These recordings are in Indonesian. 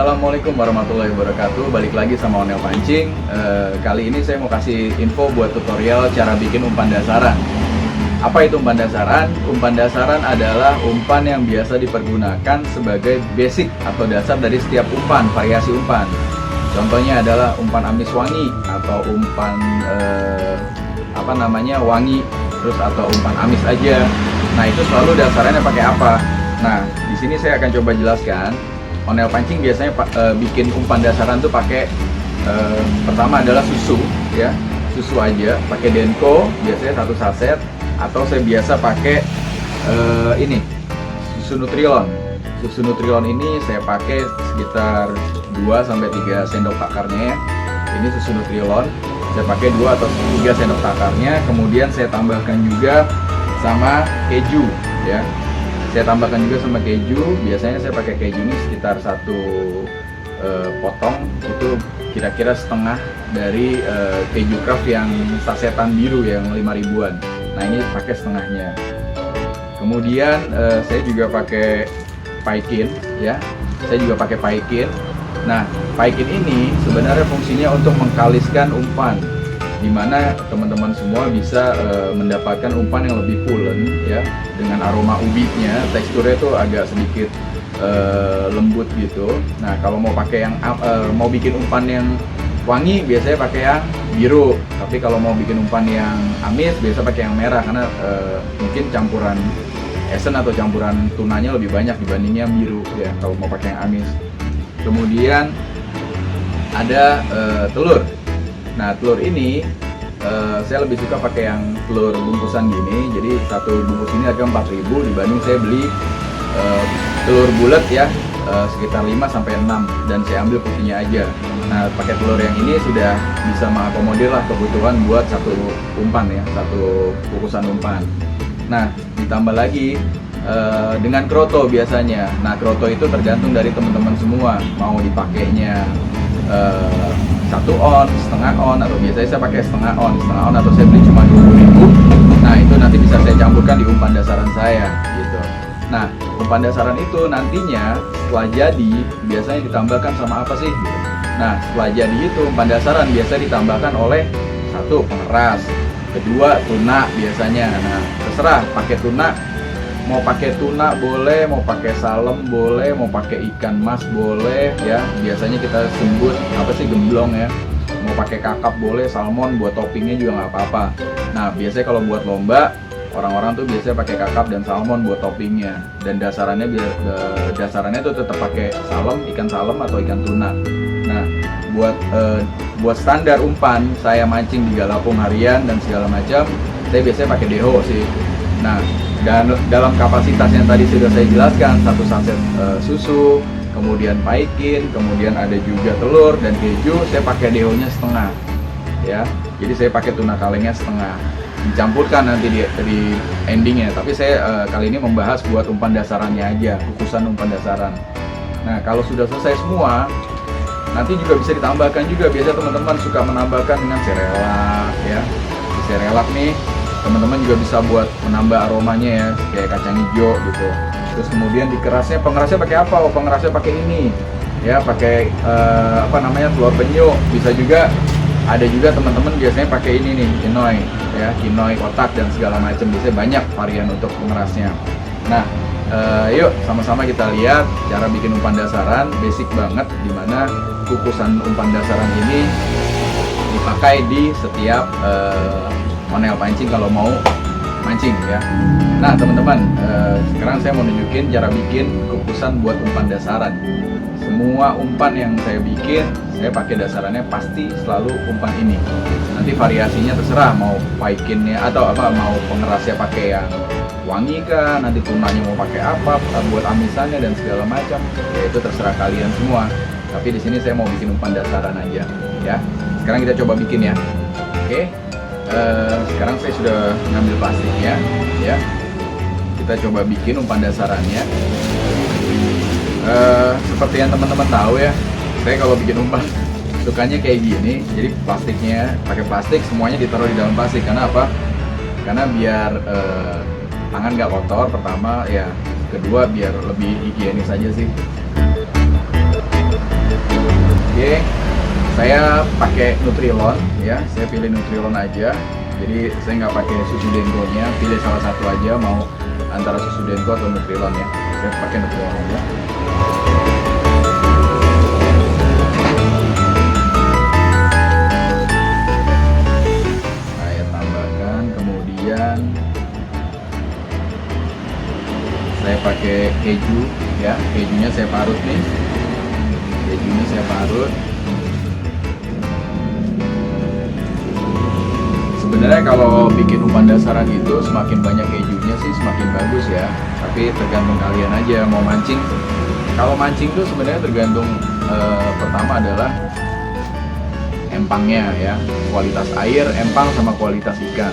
Assalamualaikum warahmatullahi wabarakatuh. Balik lagi sama Onel Pancing. Kali ini saya mau kasih info buat tutorial cara bikin umpan dasaran. Apa itu umpan dasaran? Umpan dasaran adalah umpan yang biasa dipergunakan sebagai basic atau dasar dari setiap umpan, variasi umpan. Contohnya adalah umpan amis wangi atau umpan wangi, terus atau umpan amis aja. Nah, itu selalu dasarannya pakai apa? Nah, di sini saya akan coba jelaskan. Onel Pancing biasanya bikin umpan dasaran tuh pakai pertama adalah susu, ya, susu aja, pakai Denko biasanya 1 saset, atau saya biasa pakai ini susu Nutrilon. Susu Nutrilon ini saya pakai sekitar 2-3 sendok takarnya, ya. Ini susu Nutrilon, saya pakai 2 atau 3 sendok takarnya, kemudian saya tambahkan juga sama keju, ya. Saya tambahkan juga sama keju. Biasanya saya pakai keju ini sekitar 1 potong, itu kira-kira setengah dari keju craft yang sasetan biru yang 5 ribuan. Nah, ini pakai setengahnya. Kemudian saya juga pakai paikin, ya. Saya juga pakai paikin. Nah, paikin ini sebenarnya fungsinya untuk mengkaliskan umpan, dimana teman-teman semua bisa mendapatkan umpan yang lebih pulen, ya, dengan aroma ubinya. Teksturnya tuh agak sedikit lembut gitu. Nah, kalau mau pakai yang mau bikin umpan yang wangi, biasanya pakai yang biru. Tapi kalau mau bikin umpan yang amis, biasa pakai yang merah, karena mungkin campuran esen atau campuran tunanya lebih banyak dibanding yang biru, ya, kalau mau pakai yang amis. Kemudian ada telur. Nah, telur ini saya lebih suka pakai yang telur bungkusan gini. Jadi satu bungkus ini harga 4.000 dibanding saya beli telur bulat, ya, sekitar 5-6, dan saya ambil putihnya aja. Nah, pakai telur yang ini sudah bisa mengakomodir lah kebutuhan buat satu umpan, ya, satu bungkusan umpan. Nah, ditambah lagi dengan kroto biasanya. Nah, kroto itu tergantung dari teman-teman semua, mau dipakainya 1 on, setengah on, atau biasanya saya pakai setengah on atau saya beli cuma 20.000. Nah, itu nanti bisa saya campurkan di umpan dasaran saya, gitu. Nah, umpan dasaran itu nantinya setelah jadi biasanya ditambahkan sama apa sih? Nah, setelah jadi itu umpan dasaran biasa ditambahkan oleh 1 pengeras, 2 tuna biasanya. Nah, terserah pakai tuna. Mau pakai tuna boleh, mau pakai salem boleh, mau pakai ikan mas boleh, ya. Biasanya kita sebut apa sih, gemblong, ya. Mau pakai kakap boleh, salmon, buat toppingnya juga nggak apa-apa. Nah, biasanya kalau buat lomba, orang-orang tuh biasanya pakai kakap dan salmon buat toppingnya. Dan dasarannya tuh tetap pakai ikan salem atau ikan tuna. Nah, buat standar umpan saya mancing di galapung harian dan segala macam, saya biasanya pakai deho sih. Nah, dan dalam kapasitas yang tadi sudah saya jelaskan, 1 saset susu, kemudian paikin, kemudian ada juga telur dan keju, saya pakai dehonya setengah, ya. Jadi saya pakai tuna kalengnya setengah, dicampurkan nanti di endingnya. Tapi saya kali ini membahas buat umpan dasarannya aja, kukusan umpan dasaran. Nah, kalau sudah selesai semua, nanti juga bisa ditambahkan juga. Biasa teman-teman suka menambahkan dengan serelak, ya. Di serelak nih teman-teman juga bisa buat menambah aromanya, ya, kayak kacang hijau gitu. Terus kemudian pengerasnya pakai apa? Oh, pengerasnya pakai ini, ya, pakai telur penyu. Bisa juga, ada juga teman-teman biasanya pakai ini nih, quinoa, ya, quinoa kotak dan segala macam. Biasanya banyak varian untuk pengerasnya. Nah, yuk sama-sama kita lihat cara bikin umpan dasaran, basic banget, dimana kukusan umpan dasaran ini dipakai di setiap Onel Pancing kalau mau mancing, ya. Nah, teman-teman, sekarang saya mau nunjukin cara bikin kukusan buat umpan dasaran. Semua umpan yang saya bikin, saya pakai dasarannya pasti selalu umpan ini. Nanti variasinya terserah, mau paikinnya atau mau pengerasnya pakai yang wangi kah, nanti tunanya mau pakai apa, buat amisannya dan segala macam, ya itu terserah kalian semua. Tapi di sini saya mau bikin umpan dasaran aja, ya. Sekarang kita coba bikin, ya. Oke. Sekarang saya sudah ngambil plastiknya, ya. Kita coba bikin umpan dasarannya. Seperti yang teman-teman tahu, ya, saya kalau bikin umpan sukanya kayak gini. Jadi plastiknya pakai plastik, semuanya ditaruh di dalam plastik. Karena apa? Karena biar tangan nggak kotor pertama, ya. Kedua biar lebih higienis aja sih. Oke, saya pakai Nutrilon ya, saya pilih Nutrilon aja. Jadi saya nggak pakai susu Denko-nya, pilih salah satu aja, mau antara susu Denko atau Nutrilon ya. Saya pakai Nutrilon aja. Saya tambahkan, kemudian saya pakai keju ya, kejunya saya parut nih. Kejunya saya parut. Sebenarnya kalau bikin umpan dasaran itu semakin banyak kejunya sih semakin bagus ya. Tapi tergantung kalian aja mau mancing. Kalau mancing tuh sebenarnya tergantung pertama adalah empangnya ya, kualitas air, empang sama kualitas ikan.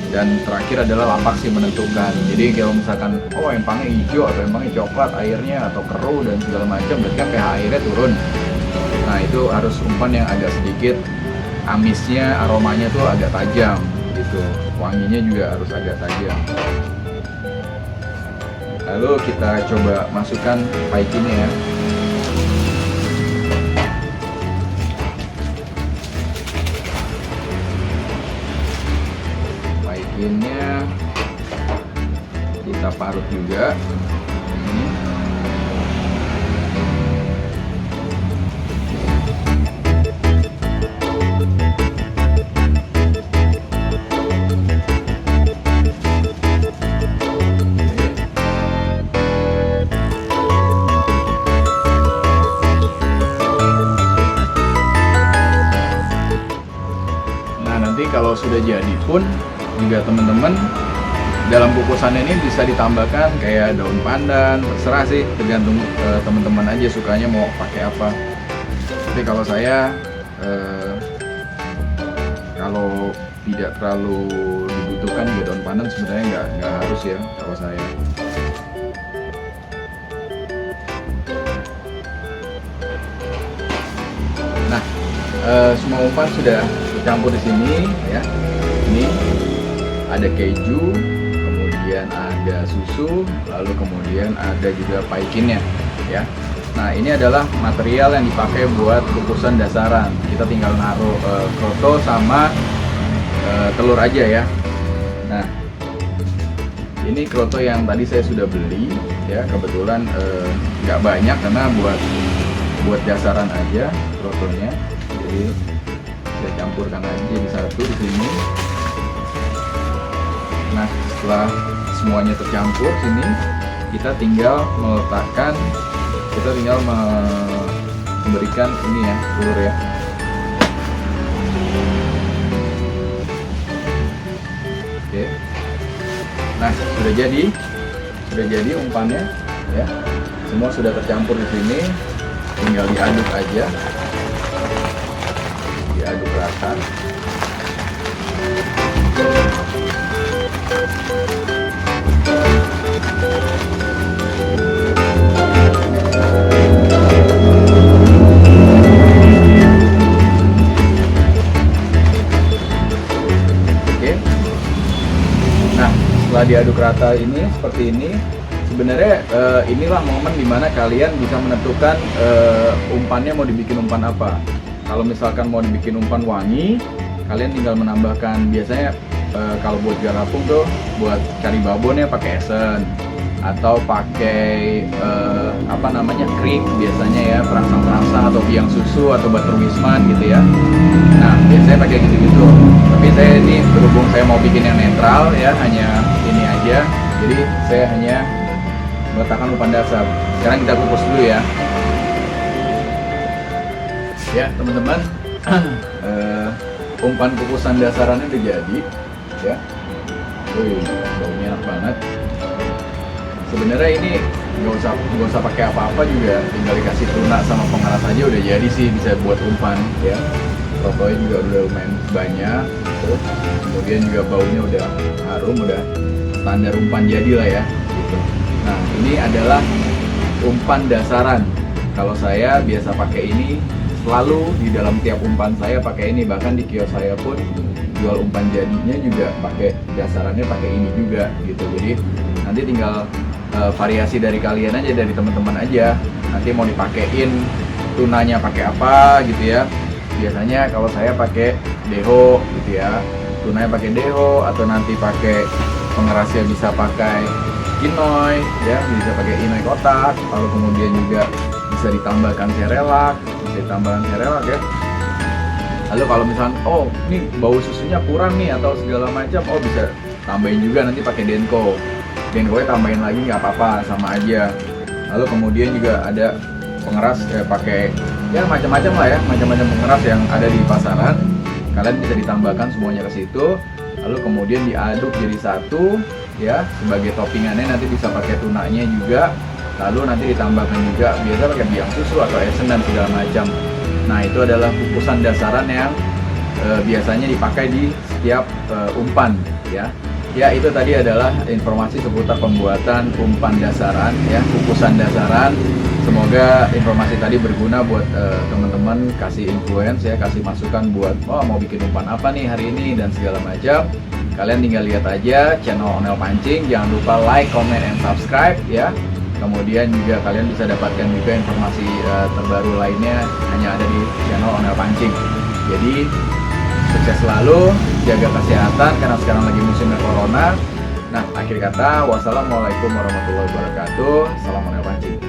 Dan terakhir adalah lapak sih menentukan. Jadi kalau misalkan empangnya hijau atau empangnya coklat airnya atau keruh dan segala macam, berarti kan pH airnya turun. Nah itu harus umpan yang agak sedikit amisnya, aromanya tuh agak tajam gitu, wanginya juga harus agak tajam. Lalu kita coba masukkan paikinnya ya. Paikinnya kita parut juga. Kalau sudah jadi pun juga teman-teman dalam kukusannya ini bisa ditambahkan kayak daun pandan, terserah sih, tergantung teman-teman aja sukanya mau pakai apa. Tapi kalau saya kalau tidak terlalu dibutuhkan juga daun pandan sebenarnya nggak harus ya kalau saya. Nah, semua umpan sudah campur di sini ya. Ini ada keju, kemudian ada susu, lalu kemudian ada juga paikinnya ya. Nah, ini adalah material yang dipakai buat kukusan dasaran. Kita tinggal naruh kroto sama telur aja ya. Nah, ini kroto yang tadi saya sudah beli ya. Kebetulan nggak banyak karena buat dasaran aja krotonya. Jadi saya campurkan aja di satu di sini. Nah, setelah semuanya tercampur sini, kita tinggal memberikan ini ya, telur ya. Oke. Nah, sudah jadi umpannya ya. Semua sudah tercampur di sini, tinggal diaduk aja. Diaduk rata. Oke. Nah, setelah diaduk rata ini seperti ini, sebenarnya inilah momen dimana kalian bisa menentukan umpannya mau dibikin umpan apa. Kalau misalkan mau dibikin umpan wangi, kalian tinggal menambahkan, biasanya kalau buat garapung tuh buat cari babonnya pakai esen atau pakai krik biasanya ya, perangsang-perangsang atau biang susu atau butter wisman gitu ya. Nah, biasanya pakai gitu-gitu. Tapi saya ini berhubung saya mau bikin yang netral ya, hanya ini aja. Jadi saya hanya meletakkan umpan dasar. Sekarang kita kukus dulu ya. Ya teman-teman, umpan kukusan dasarannya udah jadi ya. Wih, baunya enak banget. Sebenarnya ini nggak usah pakai apa-apa juga, tinggal dikasih tuna sama pengaras aja udah jadi sih, bisa buat umpan ya. Rotonya juga udah lumayan banyak, terus kemudian juga baunya udah harum, udah standar umpan jadi lah ya gitu. Nah, ini adalah umpan dasaran. Kalau saya biasa pakai ini selalu di dalam tiap umpan saya pakai ini, bahkan di kios saya pun jual umpan jadinya juga pakai dasarannya, pakai ini juga gitu. Jadi nanti tinggal variasi dari kalian aja, dari teman-teman aja, nanti mau dipakein tunanya pakai apa gitu ya. Biasanya kalau saya pakai deho gitu ya, tunanya pakai deho, atau nanti pakai pengerasnya bisa pakai inoy ya, bisa pakai inoy kotak, lalu kemudian juga bisa ditambahkan serelak, ya. Lalu kalau misalnya ini bau susunya kurang nih atau segala macam, bisa tambahin juga nanti pakai denko nya tambahin lagi nggak apa-apa, sama aja. Lalu kemudian juga ada pengeras pakai ya macam-macam lah ya, macam-macam pengeras yang ada di pasaran, kalian bisa ditambahkan semuanya ke situ. Lalu kemudian diaduk jadi satu ya, sebagai toppingannya nanti bisa pakai tunanya juga. Lalu nanti ditambahkan juga biasa pakai biang susu atau esen dan segala macam. Nah, itu adalah kukusan dasaran yang biasanya dipakai di setiap umpan ya. Ya, itu tadi adalah informasi seputar pembuatan umpan dasaran ya, kukusan dasaran. Semoga informasi tadi berguna buat teman-teman, kasih influence ya, kasih masukan buat mau bikin umpan apa nih hari ini dan segala macam. Kalian tinggal lihat aja channel Onel Pancing, jangan lupa like, comment, and subscribe ya. Kemudian juga kalian bisa dapatkan juga informasi terbaru lainnya hanya ada di channel Onel Pancing. Jadi sukses selalu, jaga kesehatan karena sekarang lagi musimnya corona. Nah, akhir kata, wassalamualaikum warahmatullahi wabarakatuh. Salam Onel Pancing.